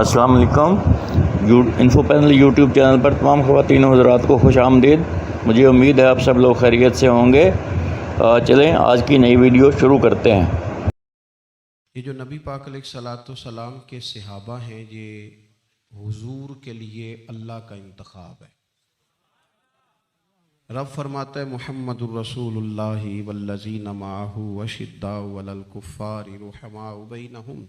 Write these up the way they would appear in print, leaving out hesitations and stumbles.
अस्सलाम वालेकुम। Info panel YouTube channel पर तमाम ख़वातीन और हज़रात को खुश आमदीद। मुझे उम्मीद है आप सब लोग खैरियत से होंगे। चलें आज की नई वीडियो शुरू करते हैं। ये जो नबी पाक अलैहिस्सलातु सलाम के सहाबा हैं, ये हुजूर के लिए अल्लाह का इंतखाब है। रब फरमाता है मुहम्मदुर रसूलुल्लाहि वल्लज़ीना माअहू अशिद्दाउ अलल कुफ़्फ़ारि रुहमाउ बैनहुम।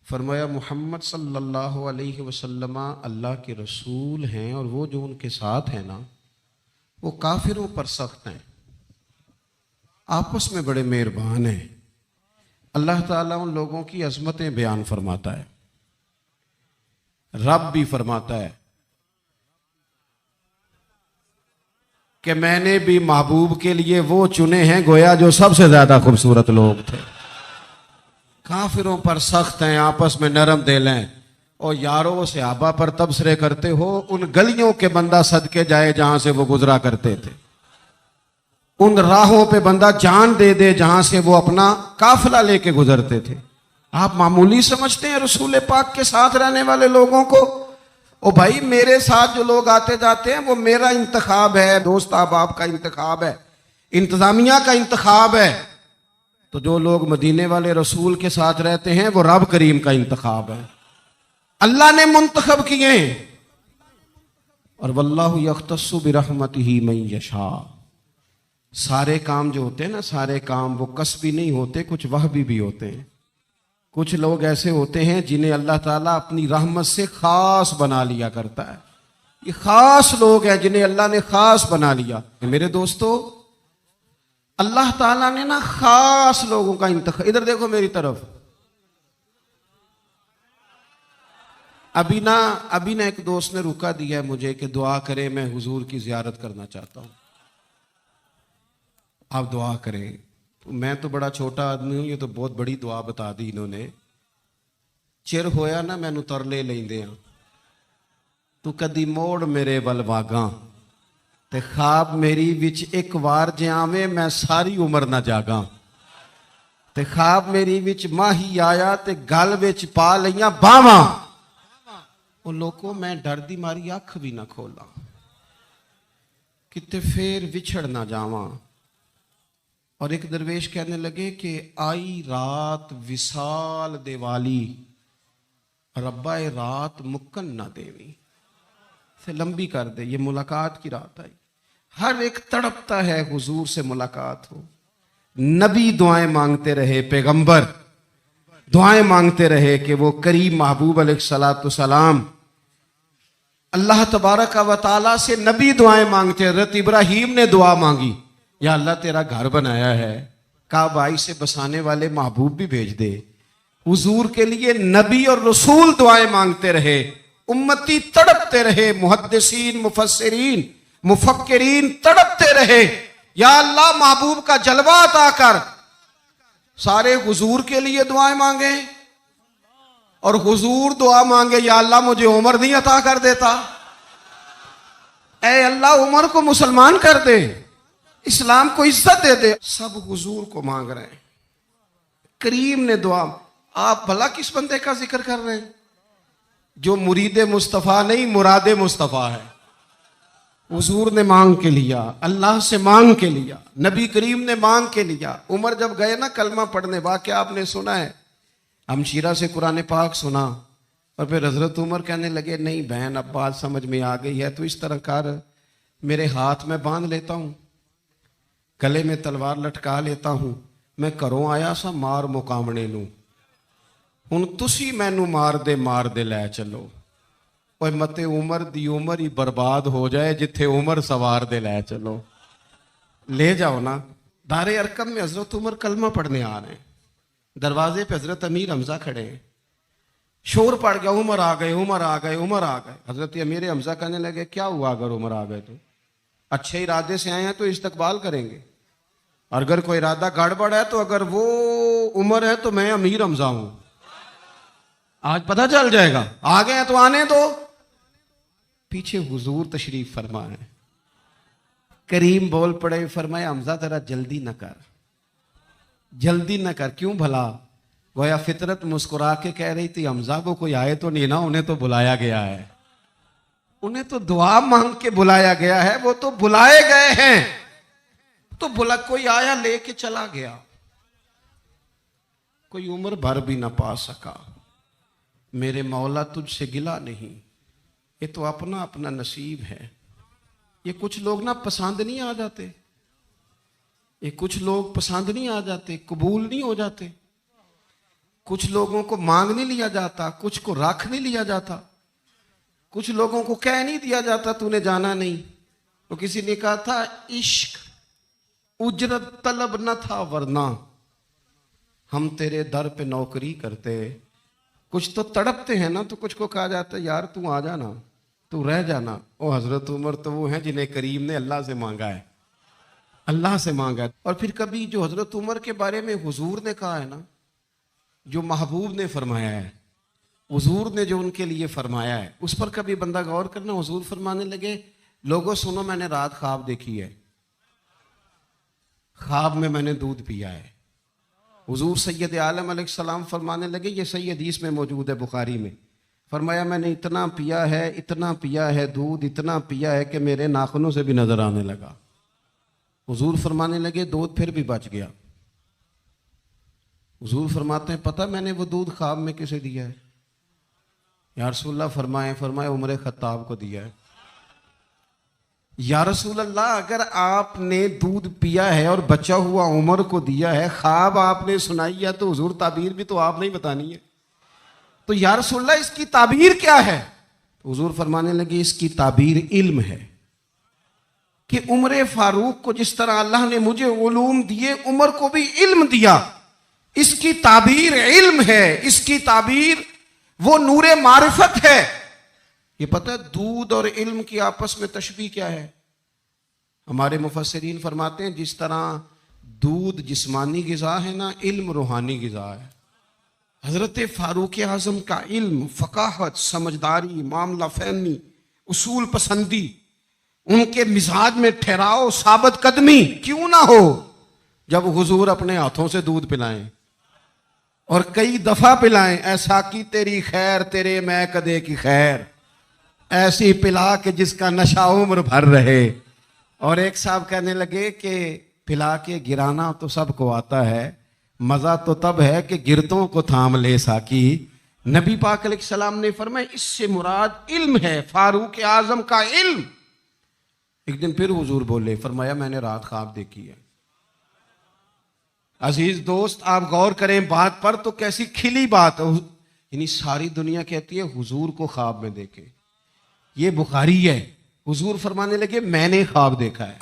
फरमाया मोहम्मद सल्लल्लाहु अलैहि वसल्लम अल्लाह के रसूल हैं और वो जो उनके साथ हैं ना, वो काफिरों पर सख्त हैं, आपस में बड़े मेहरबान हैं। अल्लाह ताला उन लोगों की अजमतें बयान फरमाता है। रब भी फरमाता है कि मैंने भी महबूब के लिए वो चुने हैं गोया जो सबसे ज्यादा खूबसूरत लोग थे। काफिरों पर सख्त हैं, आपस में नरम दिल हैं। और यारों सहाबा पर तबसरे करते हो, उन गलियों के बंदा सदके जाए जहां से वो गुजरा करते थे, उन राहों पे बंदा जान दे दे जहां से वो अपना काफिला लेके गुजरते थे। आप मामूली समझते हैं रसूल पाक के साथ रहने वाले लोगों को? ओ भाई, मेरे साथ जो लोग आते जाते हैं वो मेरा इंतखाब है, दोस्त अहबाब का इंतखाब है, इंतजामिया का इंतखाब है। तो जो लोग मदीने वाले रसूल के साथ रहते हैं वो रब करीम का इंतखाब है, अल्लाह ने मुंतखब किए। और वल्लाहु यख्तस्सु बिरहमतिही मन यशा। सारे काम जो होते हैं ना, सारे काम वो कसबी नहीं होते, कुछ वहबी भी होते हैं। कुछ लोग ऐसे होते हैं जिन्हें अल्लाह ताला अपनी रहमत से खास बना लिया करता है। ये खास लोग हैं जिन्हें अल्लाह ने खास बना लिया। मेरे दोस्तों, अल्लाह ताला ने ना खास लोगों का इंतखाब। इधर देखो मेरी तरफ। अभी ना एक दोस्त ने रुका दिया है मुझे कि दुआ करें, मैं हुजूर की जियारत करना चाहता हूं, आप दुआ करें। तो मैं तो बड़ा छोटा आदमी हूं, ये तो बहुत बड़ी दुआ बता दी इन्होंने। चिर होया ना मैनू तरले लेंदे आ, तू कदी मोड़ मेरे वल वागा, ते खाब मेरी विच एक वार जे आवे मैं सारी उम्र ना जागा। ते खाब मेरी विच माही आया ते गल विच पा लईयां बावां, ओ लोको मैं डर दी मारी अख भी ना खोला, किते फिर विछड़ ना जावां। और एक दरवेश कहने लगे कि आई रात विसाल देवाली, रब्बा ए रात मुक्कन ना देवी, से लंबी कर दे। ये मुलाकात की रात आई, हर एक तड़पता है हुजूर से मुलाकात हो। नबी दुआएं मांगते रहे, पैगंबर दुआएं मांगते रहे कि वो करीम महबूब अलैहिस्सलातु सलाम अल्लाह तबारक व तआला से नबी दुआएं मांगते। हज़रत इब्राहीम ने दुआ मांगी, या अल्लाह तेरा घर बनाया है, काबाई से बसाने वाले महबूब भी भेज दे। हुजूर के लिए नबी और रसूल दुआएं मांगते रहे, उम्मती तड़पते रहे, मुहद्दिसीन मुफस्सिरीन मुफक्किरीन तड़पते रहे, या अल्लाह महबूब का जलवा अता कर। सारे हुजूर के लिए दुआएं मांगे और हुजूर दुआ मांगे, या अल्लाह मुझे उम्र नहीं अता कर देता, ऐ अल्लाह उम्र को मुसलमान कर दे, इस्लाम को इज्जत दे दे। सब हुजूर को मांग रहे हैं। करीम ने दुआ। आप भला किस बंदे का जिक्र कर रहे हैं जो मुरीद मुस्तफा नहीं, मुरादे मुस्तफा है? हुजूर ने मांग के लिया, अल्लाह से मांग के लिया, नबी करीम ने मांग के लिया। उमर जब गए ना कलमा पढ़ने, वाकया आपने सुना है, हमशीरा से कुरान पाक सुना और फिर हजरत उमर कहने लगे, नहीं बहन अब बात समझ में आ गई है, तो इस तरह कर, मेरे हाथ में बांध लेता हूं, गले में तलवार लटका लेता हूं, मैं घरों आया सा मार मुकामने नूं, हुण तुसी मैनू मार दे लै चलो। ओए मते उमर दी उमर ही बर्बाद हो जाए, जिथे उमर सवार दे लै चलो। ले जाओ ना। दारे अरकम में हजरत उमर कलमा पढ़ने आ रहे हैं, दरवाजे पे हजरत अमीर हमजा खड़े हैं। शोर पड़ गया, उमर आ गए, उमर आ गए, उमर आ गए। हजरत अमीर हमजा कहने लगे, क्या हुआ अगर उमर आ गए तो? अच्छे इरादे से आए हैं तो इस्तकबाल करेंगे, और अगर कोई इरादा गड़बड़ है तो अगर वो उमर है तो मैं अमीर हमजा हूं, आज पता चल जाएगा। आ गए हैं तो आने दो। पीछे हुजूर तशरीफ फरमाए, करीम बोल पड़े, फरमाया हमजा जरा जल्दी न कर, जल्दी न कर। क्यों भला? गोया फितरत मुस्कुरा के कह रही थी हमजा को कोई आए तो नहीं ना, उन्हें तो बुलाया गया है, उन्हें तो दुआ मांग के बुलाया गया है, वो तो बुलाए गए हैं। तो बुला कोई आया लेके चला गया, कोई उम्र भर भी ना पा सका। मेरे मौला तुझसे गिला नहीं, ये तो अपना अपना नसीब है। ये कुछ लोग ना पसंद नहीं आ जाते, ये कुछ लोग पसंद नहीं आ जाते, कबूल नहीं हो जाते। कुछ लोगों को मांग नहीं लिया जाता, कुछ को रख नहीं लिया जाता, कुछ लोगों को कह नहीं दिया जाता तूने जाना नहीं। तो किसी ने कहा था इश्क उजरत तलब न था, वरना हम तेरे दर पे नौकरी करते। कुछ तो तड़पते हैं ना, तो कुछ को कहा जाता है यार तू आ जाना, तू रह जाना। ओ हजरत उमर तो वो हैं जिन्हें करीम ने अल्लाह से मांगा है, अल्लाह से मांगा है। और फिर कभी जो हजरत उमर के बारे में हुजूर ने कहा है ना, जो महबूब ने फरमाया है, हुजूर ने जो उनके लिए फरमाया है, उस पर कभी बंदा गौर करना। हुजूर फरमाने लगे लोगों सुनो, मैंने रात ख्वाब देखी है, ख्वाब में मैंने दूध पिया है। हुजूर सैयद आलम अलैहिस्सलाम फरमाने लगे, ये सही हदीस में मौजूद है बुखारी में, फरमाया मैंने इतना पिया है, इतना पिया है दूध, इतना पिया है कि मेरे नाखूनों से भी नजर आने लगा। हुजूर फरमाने लगे दूध फिर भी बच गया। हुजूर फरमाते हैं पता मैंने वो दूध ख्वाब में किसे दिया है? या रसूलल्लाह फरमाए उमर खत्ताब को दिया है। या रसूल अल्लाह, अगर आपने दूध पिया है और बचा हुआ उमर को दिया है, ख्वाब आपने सुनाई है, तो हुजूर ताबीर भी तो आपने ही बतानी है। तो या रसूल अल्लाह इसकी ताबीर क्या है? हुजूर फरमाने लगे इसकी ताबीर इल्म है कि उमर फारूक को जिस तरह अल्लाह ने मुझे उलूम दिए, उमर को भी इल्म दिया। इसकी ताबीर इल्म है, इसकी ताबीर वो नूरे मारिफत है। ये पता है दूध और इल्म की आपस में तशबीह क्या है? हमारे मुफस्सिरीन फरमाते हैं जिस तरह दूध जिस्मानी गिज़ा है ना, इल्म रूहानी गिज़ा है। हजरत फारूक आजम का इल्म, फ़काहत, समझदारी, मामला फहमी, उसूल पसंदी, उनके मिजाज में ठहराव, साबित कदमी क्यों ना हो, जब हुजूर अपने हाथों से दूध पिलाएं और कई दफा पिलाएं, ऐसा की तेरी खैर तेरे मैं कदे की खैर, ऐसी पिला के जिसका नशा उम्र भर रहे। और एक साहब कहने लगे कि पिला के गिराना तो सबको आता है, मजा तो तब है कि गिरतों को थाम ले साकी। नबी पाक अलैहिस्सलाम ने फरमाया इससे मुराद इल्म है, फारूक आजम का इल्म। एक दिन फिर हुजूर बोले, फरमाया मैंने रात ख्वाब देखी है। अजीज दोस्त आप गौर करें बात पर, तो कैसी खिली बात है। यानी सारी दुनिया कहती है हुजूर को ख्वाब में देखे, ये बुखारी है। हुजूर फरमाने लगे मैंने ख्वाब देखा है।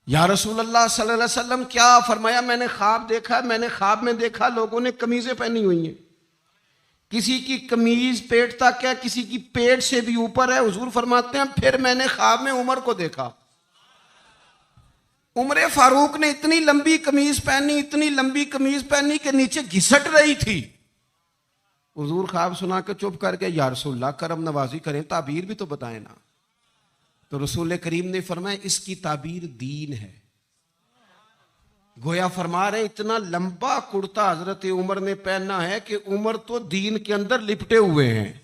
या रसूल अल्लाह सल्लल्लाहु अलैहि वसल्लम क्या? फरमाया मैंने ख्वाब देखा है। मैंने ख्वाब में देखा लोगों ने कमीजें पहनी हुई हैं, किसी की कमीज पेट तक है, किसी की पेट से भी ऊपर है। हुजूर फरमाते हैं फिर मैंने ख्वाब में उमर को देखा। उमर फारूक ने इतनी लंबी कमीज पहनी, इतनी लंबी कमीज पहनी कि नीचे घिसट रही थी। हुजूर ख्वाब सुना के चुप कर गए। या रसूलल्लाह करम नवाजी करें, ताबीर भी तो बताएं ना। तो रसूल करीम ने फरमाया इसकी ताबीर दीन है। गोया फरमा रहे इतना लंबा कुर्ता हजरत उमर ने पहना है कि उमर तो दीन के अंदर लिपटे हुए हैं।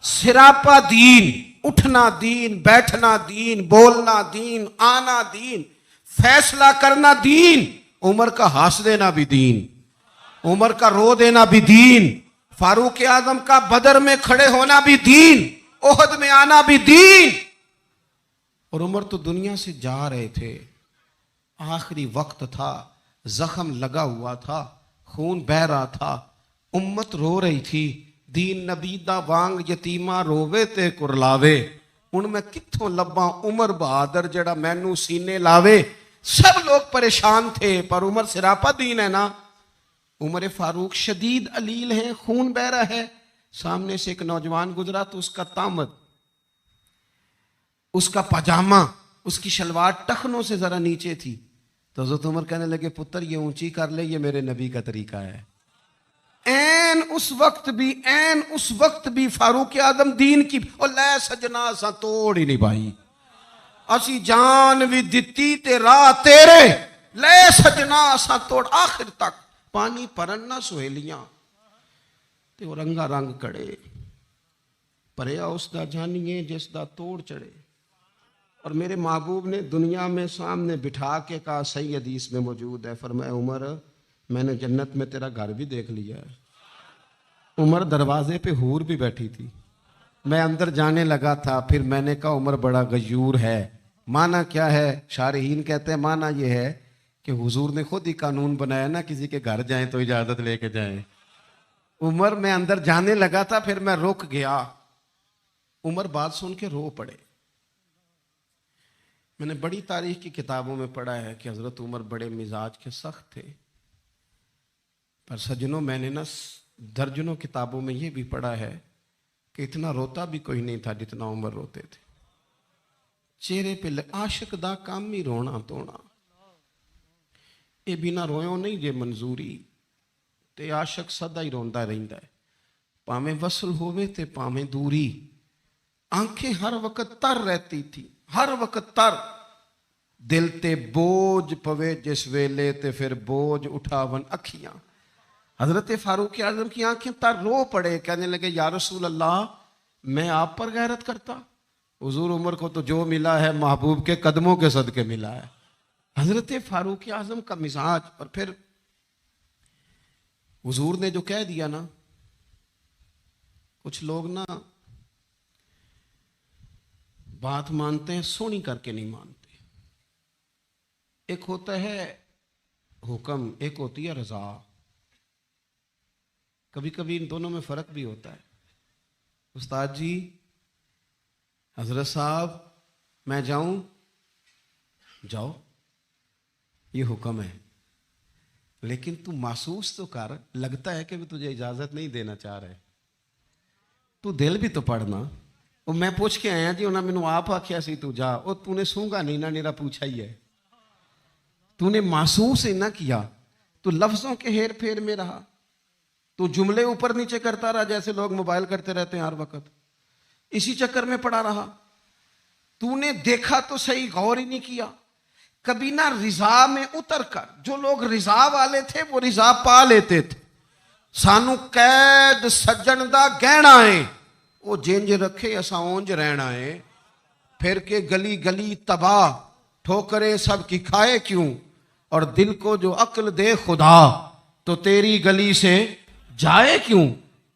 सिरापा दीन, उठना दीन, बैठना दीन, बोलना दीन, आना दीन, फैसला करना दीन। उमर का हंस देना भी दीन, उमर का रो देना भी दीन, फारूक आजम का बदर में खड़े होना भी दीन, ओहद में आना भी दीन। और उमर तो दुनिया से जा रहे थे, आखिरी वक्त था, जख्म लगा हुआ था, खून बह रहा था, उम्मत रो रही थी। दीन नबी दा वांग यतीमा रोवे ते कुरलावे, उनमें कित्थों लब्बा उमर बहादुर जड़ा मैनू सीने लावे। सब लोग परेशान थे, पर उमर सिरापा दीन है ना। उमर फारूक शदीद अलील है, खून बह रहा है। सामने से एक नौजवान गुजरा तो उसका तामद, उसका पजामा, उसकी शलवार टखनों से जरा नीचे थी। तो हज़रत उमर कहने लगे पुत्र ये ऊंची कर ले, ये मेरे नबी का तरीका है। ऐन उस वक्त भी फारूक आदम दीन की और लै सजना सा तोड़ ही नहीं पाई। असी जान भी दिती ते राह तेरे, लै सजना सा तोड़ आखिर तक पानी भरन ना सहेलियां ते वो रंगा रंग कड़े, भरिया उसका जानिए जिसका तोड़ चढ़े। और मेरे महबूब ने दुनिया में सामने बिठा के कहा, सही हदीस में मौजूद है, फरमाया उमर मैंने जन्नत में तेरा घर भी देख लिया है। उमर दरवाजे पे हूर भी बैठी थी। मैं अंदर जाने लगा था, फिर मैंने कहा उमर बड़ा गयूर है। माना क्या है? शारहीन कहते हैं माना ये है कि हुजूर ने खुद ही कानून बनाया ना, किसी के घर जाएं तो इजाजत लेके जाएं। उमर मैं अंदर जाने लगा था, फिर मैं रुक गया। उमर बात सुन के रो पड़े। मैंने बड़ी तारीख की किताबों में पढ़ा है कि हजरत उमर बड़े मिजाज के सख्त थे, पर सज्जनों मैंने ना दर्जनों किताबों में यह भी पढ़ा है कि इतना रोता भी कोई नहीं था जितना उमर रोते थे। चेहरे पे आशिक दा काम ही रोना धोना, ये बिना रोयो नहीं जे मंजूरी, ते आशिक सदा ही रोंदा रहिंदा है, भावें वसल होवे ते भावें दूरी। आंखें हर वक्त तर रहती थी, हर वक्त तर। दिल ते बोझ पवे जिस वेले ते फिर बोझ उठावन अखियां। हजरत फारूक आजम की आंखें तर रो पड़े, कहने लगे या रसूल अल्लाह मैं आप पर गैरत करता। हुजूर उमर को तो जो मिला है महबूब के कदमों के सदके मिला है। हजरत फारूक आजम का मिजाज। और फिर हुजूर ने जो कह दिया ना, कुछ लोग ना बात मानते हैं सोनी करके नहीं मानते। एक होता है हुक्म, एक होती है रजा। कभी कभी इन दोनों में फर्क भी होता है। उस्ताद जी, हजरत साहब मैं जाऊं? जाओ, ये हुक्म है, लेकिन तू महसूस तो कर, लगता है कि भी तुझे इजाजत नहीं देना चाह रहे। तू दिल भी तो पढ़ना। वो मैं पूछ के आया जी, उन्हें मैनू आप आख्या सी तू जा, और तूने सूंगा नहीं ना, मेरा पूछा ही है। तूने महसूस ही ना किया, तू लफ्जों के हेर फेर में रहा, तू जुमले ऊपर नीचे करता रहा जैसे लोग मोबाइल करते रहते हैं हर वक्त, इसी चक्कर में पड़ा रहा। तूने देखा तो सही, गौर ही नहीं किया। कभी ना रिजा में उतर कर, जो लोग रिजा वाले थे वो रिजा पा लेते थे। सानू कैद सज्जन दा गहना है, वो जिंज रखे असा ओंज रहना है। फिर के गली गली तबाह, ठोकरे सब की खाए क्यों, और दिल को जो अक्ल दे खुदा, तो तेरी गली से जाए क्यों।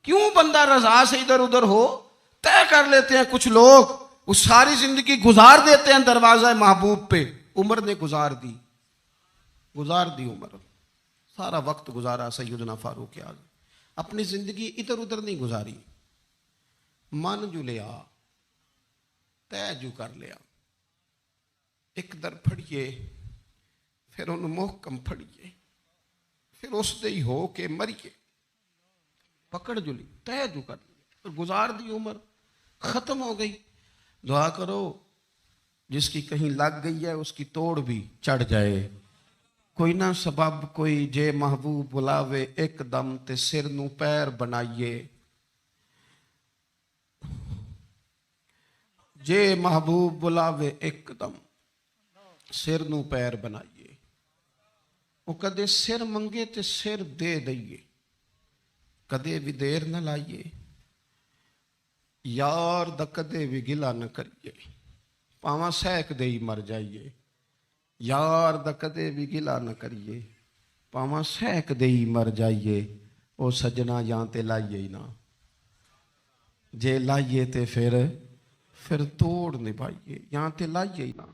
क्यों बंदा रजा से इधर उधर हो। तय कर लेते हैं कुछ लोग, वो सारी जिंदगी गुजार देते हैं दरवाजा महबूब पे। उमर ने गुजार दी उमर, सारा वक्त गुजारा सैयदना फारूक आज़म। अपनी जिंदगी इधर उधर नहीं गुजारी। मन जू लिया, तय जू कर लिया। एक दर फड़िए, फिर उन्हें मोहकम फड़िए, फिर उस दे ही हो के मरिए। पकड़ जुली, तय जू कर लिया, और गुजार दी उमर, खत्म हो गई। दुआ करो जिसकी कहीं लग गई है उसकी तोड़ भी चढ़ जाए। कोई ना सबब कोई जे महबूब बुलावे एकदम, ते सिर नू पैर बनाइए। जे महबूब बुलावे एकदम, सिर नू पैर बनाइए। वो कदे सिर मंगे ते सिर दे दईए, कदे भी देर न लाइए। यार दा कदे भी गिला न करिए, पावा सहक दे ही मर जाइए। यार दा कदे भी गिला न करिए, पावा सहक दे ही मर जाइए। ओ सजना या ते लाइए ही ना, जे लाइए ते फिर तोड़ निभाइए, या ते लाइए ही ना।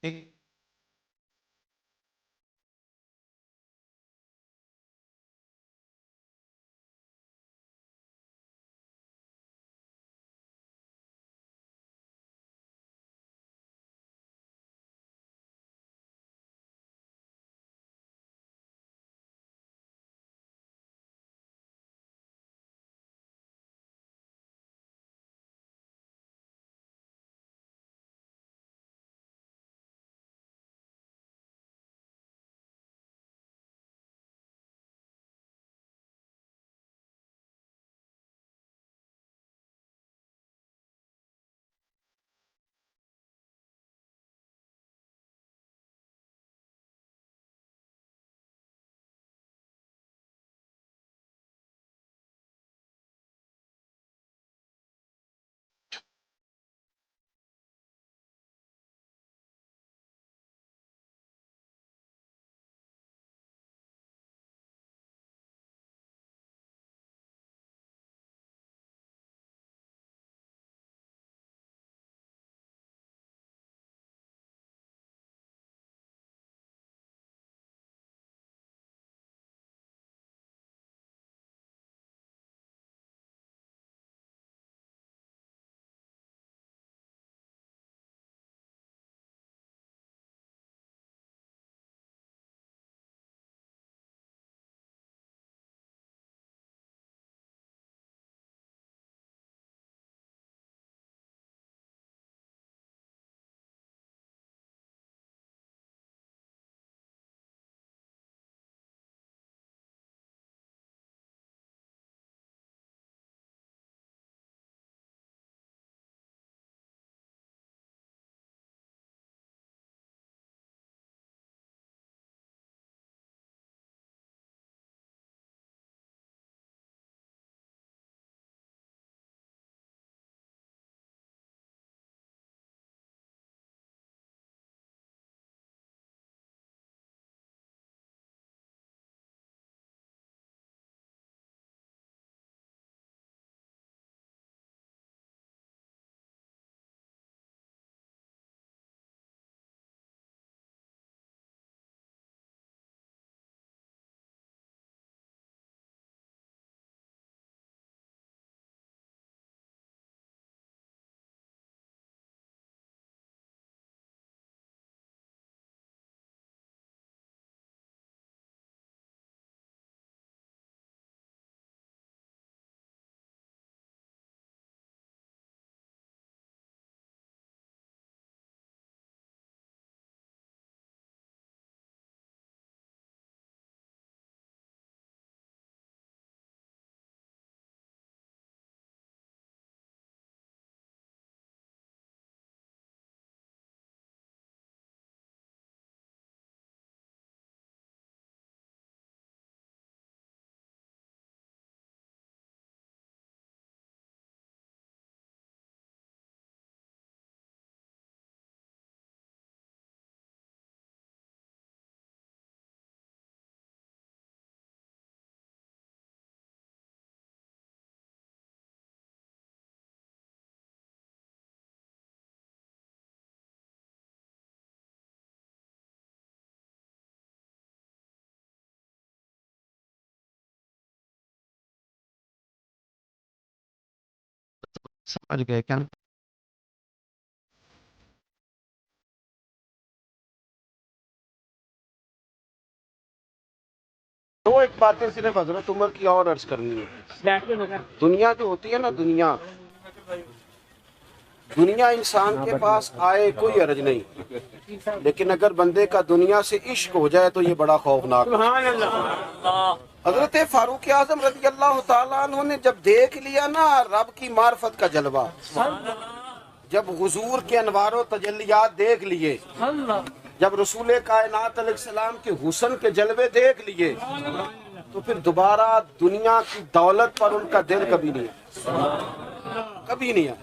एक समझ गए क्या? तो एक बातें सिर्फ हजरत उमर की और अर्ज करनी है। दुनिया जो होती है ना, दुनिया इंसान के पास आए कोई अर्ज नहीं, लेकिन अगर बंदे का दुनिया से इश्क हो जाए तो ये बड़ा खौफनाक। हजरत फारूक आजम रज़ी अल्लाह तआला अन्हु ने जब देख लिया ना रब की मार्फत का जलवा, जब हुजूर के अनवारो तजल्लियात देख लिए, जब रसूल कायनात अलैहिस्सलाम के हुस्न के जलवे देख लिए, तो फिर दोबारा दुनिया की दौलत पर उनका दिल कभी नहीं आया।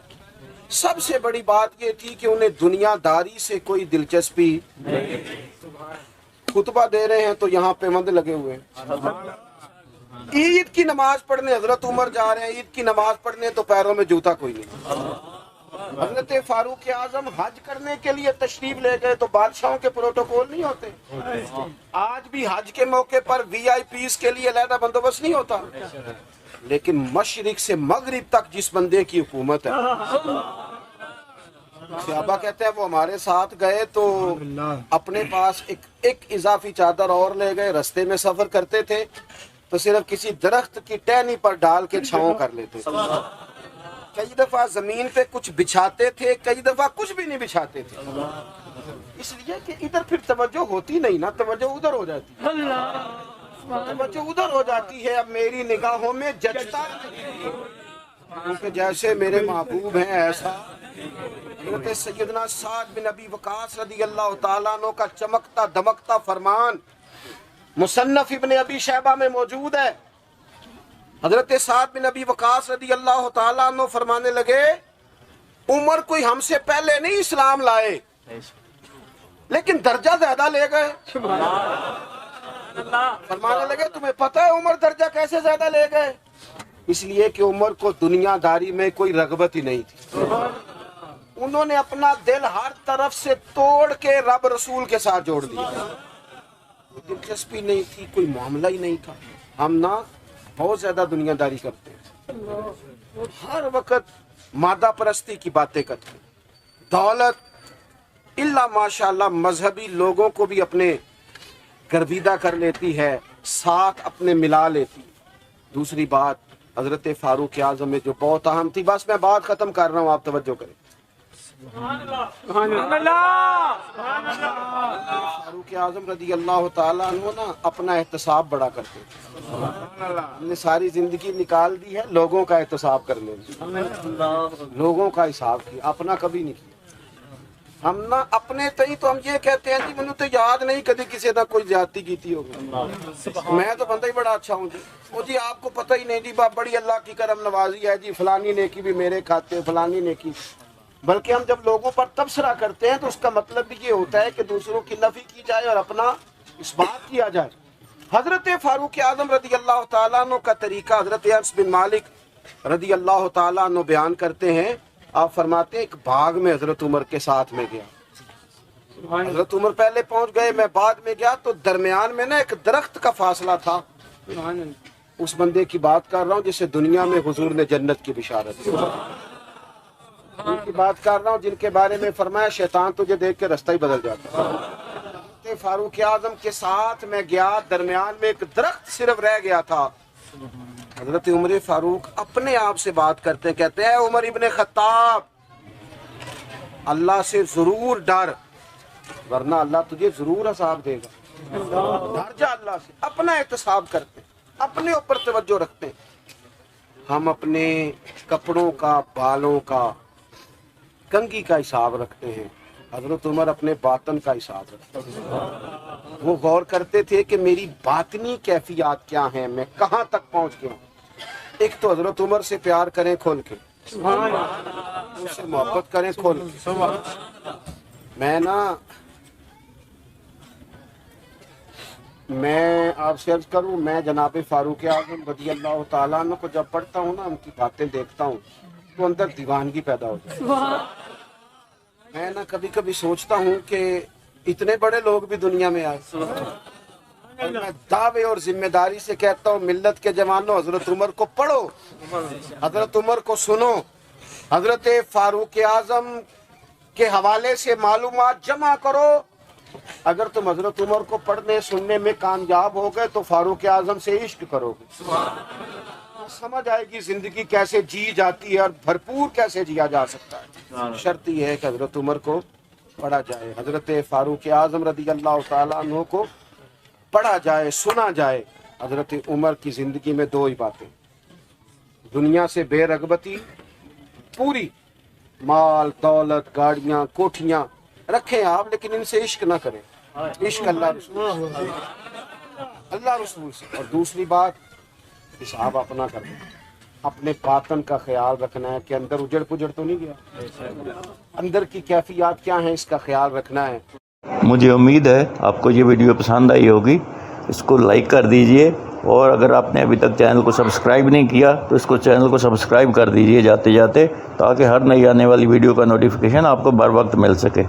सबसे बड़ी बात ये थी कि उन्हें दुनियादारी से कोई दिलचस्पी। खुतबा दे रहे हैं तो यहाँ पेवंद लगे हुए हैं। ईद की नमाज पढ़ने हजरत उमर जा रहे हैं, ईद की नमाज पढ़ने तो पैरों में जूता कोई नहीं। हजरत फारूक आजम हज करने के लिए तशरीफ ले गए तो बादशाहों के प्रोटोकॉल नहीं होते। आज भी हज के मौके पर वीआईपीज के लिए अलहदा बंदोबस्त नहीं होता। लेकिन मशरिक से मगरिब तक जिस बंदे की हुकूमत है, सहाबा कहते हैं वो हमारे साथ गए तो अपने पास एक इजाफी चादर और ले गए। रास्ते में सफर करते थे तो सिर्फ किसी दरख्त की टहनी पर डाल के छांव कर लेते थे। कई दफा जमीन पे कुछ बिछाते थे, कई दफा कुछ भी नहीं बिछाते थे, इसलिए कि इधर फिर तवज्जो होती नहीं ना, तवज्जो उधर हो जाती है, तवज्जो उधर हो जाती है। अब मेरी निगाहों में जचता नहीं, क्योंकि जैसे मेरे महबूब हैं ऐसा हज़रत सैयदना साद बिन अबी वकास रदी अल्लाह तआला अन्हु का चमकता दमकता फरमान मुसन्नफ इब्ने अबी शैबा में मौजूद है। हजरत साद बिन अबी वकास रदी अल्लाह तआला अन्हु फरमाने लगे, उमर कोई हमसे पहले नहीं इस्लाम लाए, लेकिन दर्जा ज्यादा ले गए। फरमाने लगे, तुम्हें पता है उमर दर्जा कैसे ज्यादा ले गए? इसलिए कि उमर को दुनियादारी में कोई रगबत ही नहीं थी। उन्होंने अपना दिल हर तरफ से तोड़ के रब रसूल के साथ जोड़ दिया। दिलचस्पी नहीं थी, कोई मामला ही नहीं था। हम ना बहुत ज्यादा दुनियादारी करते हैं, हर वक्त मादा परस्ती की बातें करते हैं। दौलत इल्ला माशाल्लाह मजहबी लोगों को भी अपने गर्विदा कर लेती है, साथ अपने मिला लेती। दूसरी बात हजरत फारूक आजम में जो बहुत अहम थी, बस मैं बात खत्म कर रहा हूँ, आप तवज्जो करें। फारूक आजम रदी अल्लाह तआला अन्हु ना अपना एहतसाब बड़ा करते थे। हमने सारी जिंदगी निकाल दी है लोगों का एहतसाब करने में, लोगों का हिसाब किया, अपना कभी नहीं किया। हम ना अपने तई तो हम ये कहते हैं कि मैंने तो याद नहीं कभी किसी ना कोई ज्यादती की थी होगी, मैं तो बंदा ही बड़ा अच्छा हूँ जी। वो जी आपको पता ही नहीं जी, बड़ी अल्लाह की करम नवाजी है जी, फलानी नेकी भी मेरे खाते, फलानी नेकी। बल्कि हम जब लोगों पर तबसरा करते हैं तो उसका मतलब भी ये होता है कि दूसरों की नफी की जाए और अपना इस्बात किया जाए। हजरत फारूक आजम रदी अल्लाह तआला अन्हु का तरीका हजरत अनस बिन मालिक रदी अल्लाह तआला अन्हु बयान करते हैं। आप फरमाते हैं, एक बाग में हजरत उमर के साथ में गया। हजरत उमर पहले पहुंच गए, मैं बाद में गया, तो दरमियान में ना एक दरख्त का फासला था। उस बंदे की बात कर रहा हूँ जिसे दुनिया में हुजूर ने जन्नत की बिशारत दी, उनकी बात कर रहा हूँ जिनके बारे में फरमाया शैतान तुझे देख के रास्ता ही बदल जाता। फारूक आजम के साथ मैं गया, दरमियान में एक दरख्त सिर्फ रह गया था। हजरत उमर फारूक अपने आप से बात करते, कहते हैं, उमर इब्ने खत्ताब, अल्लाह से जरूर डर, वरना अल्लाह तुझे जरूर हिसाब देगा। डर जा अल्लाह से। अपना एहतसाब करते, अपने ऊपर तवज्जो रखते। हम अपने कपड़ों का, बालों का, कंघी का हिसाब रखते हैं, हजरत उमर अपने बातन का हिसाब रखते हैं। वो गौर करते थे कि मेरी बातनी कैफियत क्या है, मैं कहाँ तक पहुँच गया। एक तो हजरत उमर से प्यार करें खोल के, उससे मोहब्बत करें खोल के। मैं आपसे अर्ज करूं, मैं जनाब फारूक आजम रज़ी अल्लाह तआला अन्हु को जब पढ़ता हूँ ना, उनकी बातें देखता हूँ तो अंदर दीवानगी पैदा हो जाती है। मैं ना कभी कभी सोचता हूँ कि इतने बड़े लोग भी दुनिया में आए। और मैं दावे और जिम्मेदारी से कहता हूँ, मिल्लत के जवानों, हजरत उमर को पढ़ो, हजरत उमर को सुनो, हजरत फारूक आजम के हवाले से मालूमात जमा करो। अगर तुम हजरत उमर को पढ़ने सुनने में कामयाब हो गए तो फारूक आजम से इश्क करोगे, समझ आएगी जिंदगी कैसे जी जाती है और भरपूर कैसे जिया जा सकता है। शर्त यह है कि हजरत उमर को पढ़ा जाए, हजरत फारूक आजम रज़ी अल्लाह तआला अन्हु को पढ़ा जाए, सुना जाए। हजरत उमर की जिंदगी में दो ही बातें, दुनिया से बेरगबती पूरी, माल दौलत गाड़ियां कोठियां रखें आप, लेकिन इनसे इश्क ना करें, इश्क अल्लाह रसूल से। और दूसरी बात, हिसाब अपना करना, अपने बातन का ख्याल रखना है कि अंदर उजड़ पुजड़ तो नहीं गया, अंदर की कैफियत क्या है इसका ख्याल रखना है। मुझे उम्मीद है आपको ये वीडियो पसंद आई होगी। इसको लाइक कर दीजिए और अगर आपने अभी तक चैनल को सब्सक्राइब नहीं किया तो इसको चैनल को सब्सक्राइब कर दीजिए जाते जाते, ताकि हर नई आने वाली वीडियो का नोटिफिकेशन आपको बर वक्त मिल सके।